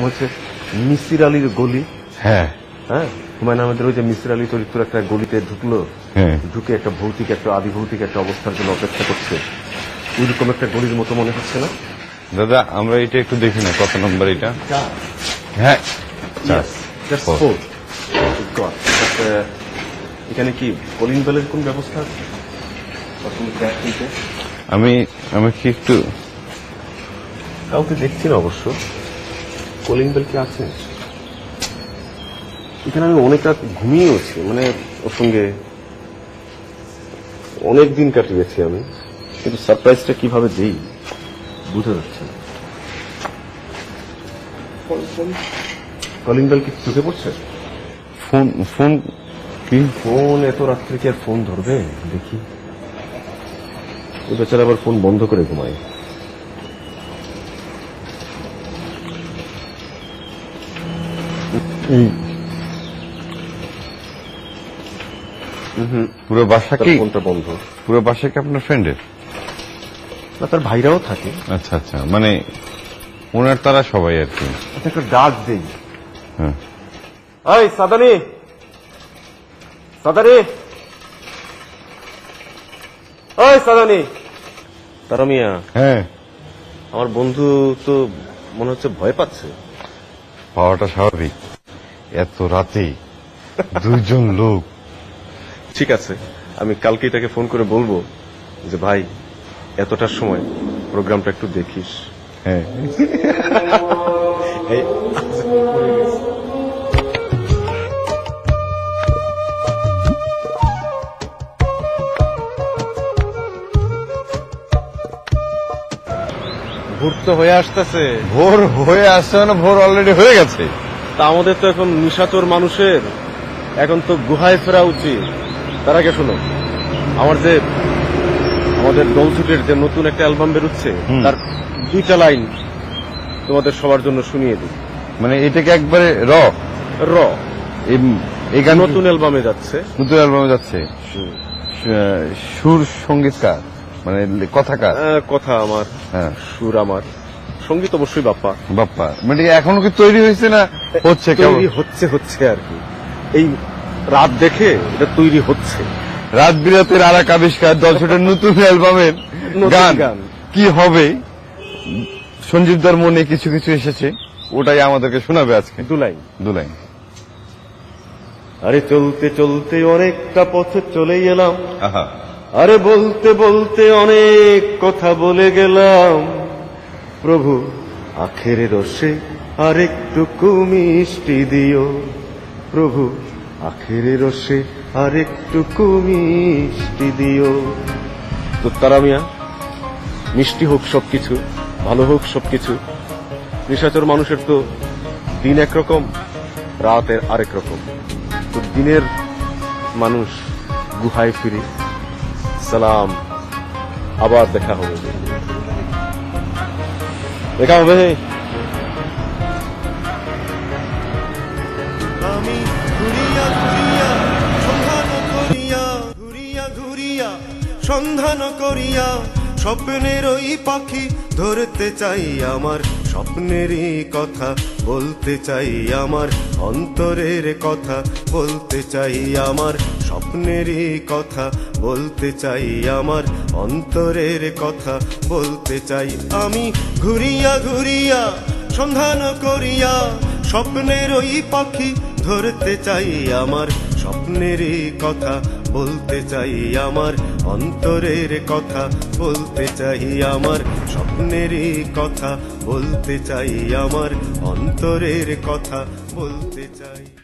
হচ্ছে মিসির আলীর গলি। হ্যাঁ হ্যাঁ, হুমায়ুন আহমেদের ওই যে মিসির আলী চরিত্র একটা গলিতে ঢুকলো, ঢুকে একটা ভৌতিক একটা আদিভৌতিক একটা অবস্থার জন্য অপেক্ষা করছে, ওইরকম একটা গলির মতো মনে হচ্ছে না দাদা? আমরা এটা একটু দেখি না, কত নম্বর এটা? হ্যাঁ, এখানে কি কলিং বেলের কোন ব্যবস্থা আছে? আমি কি একটু কাউকে দেখছি না অবশ্য। কলিং বেল কি আছে এখানে? আমি অনেক রাত ঘুমিয়েছি, মানে ওর সঙ্গে অনেক দিন কাটিয়েছি আমি, কিন্তু সারপ্রাইজটা কিভাবে দিই বুঝতে যাচ্ছে না। কলিং বেল কি চোখে পড়ছে? ফোন কি? ফোন এত রাত্রে কি আর ফোন ধরবে? দেখি, ওই বেচারা আবার ফোন বন্ধ করে ঘুমায়। পুরো বাসা কি? ফোনটা বন্ধ। পুরো বাসা কি আপনার ফ্রেন্ডের? না, তার ভাইরাও থাকে। আচ্ছা আচ্ছা, মানে ওনার তারা সবাই আর কি। একটা ডাক দেই। হ্যাঁ, এই সাদানি, সাদানি, ওই সাদানি। তারা মিয়া, হ্যাঁ, আমার বন্ধু তো মনে হচ্ছে ভয় পাচ্ছে। পাওয়াটা স্বাভাবিক, এত রাতে দুইজন লোক। ঠিক আছে, আমি কালকে তাকে ফোন করে বলবো যে ভাই এতটার সময় প্রোগ্রামটা একটু দেখিস। হ্যাঁ, ভোর তো হয়ে আসতেছে। ভোর হয়ে আসছে না? ভোর অলরেডি হয়ে গেছে। তা আমাদের তো এখন নিশাচর মানুষের এখন তো গুহায় ফেরা উচিত। তার আগে শোনো, আমাদের দলছুটের যে নতুন একটা অ্যালবাম বেরোচ্ছে, তার 2টা লাইন তোমাদের সবার জন্য শুনিয়ে দিই। মানে এটাকে একবারে র এই গান নতুন অ্যালবামে যাচ্ছে। নতুন অ্যালবামে যাচ্ছে। সুর সঙ্গীতকার, মানে কথাকার। কথা আমার, হ্যাঁ, সুর আমার, সঙ্গীত অবশ্যই বাপ্পা। বাপ্পা মানে এখনো কি তৈরি হয়েছে না হচ্ছে? তৈরি হচ্ছে আর কি, এই রাত দেখে এটা তৈরি হচ্ছে। রাত বিরাতের আর এক আবিষ্কার, দলছুটের নতুন অ্যালবামের গান কি হবে? সঞ্জীবদার মনে কিছু কিছু এসেছে, ওটাই আমাদেরকে শোনাবে আজকে। 2 লাইন। আরে চলতে চলতে অনেকটা পথে চলে এলাম, আরে বলতে বলতে অনেক কথা বলে গেলাম, প্রভু আখেরে রসে আরেকটুকু মিষ্টি দিও, প্রভু আখেরে রসে আরেকটুকু মিষ্টি দিও। তো তারা মিয়া, মিষ্টি হোক সবকিছু, ভালো হোক সবকিছু। নিশাচর মানুষের তো দিন একরকম, রাতের আরেক রকম। তো দিনের মানুষ গুহায় ফিরি। সালাম, আবার দেখা হবে। আমি ঘুরিয়া ঘুরিয়া সন্ধান করিয়া, ঘুরিয়া ঘুরিয়া সন্ধান করিয়া স্বপ্নের ওই পাখি ধরতে চাই, আমার স্বপ্নেরই কথা বলতে চাই, আমার অন্তরের কথা বলতে চাই, আমার স্বপ্নেরই কথা বলতে চাই, আমার অন্তরের কথা বলতে চাই। আমি ঘুরিয়া ঘুরিয়া সন্ধান করিয়া স্বপ্নের ওই পাখি ধরতে চাই, আমার স্বপ্নেরই কথা বলতে চাই, আমার অন্তরের কথা বলতে চাই, আমার স্বপ্নেরই কথা বলতে চাই, আমার অন্তরের কথা বলতে চাই।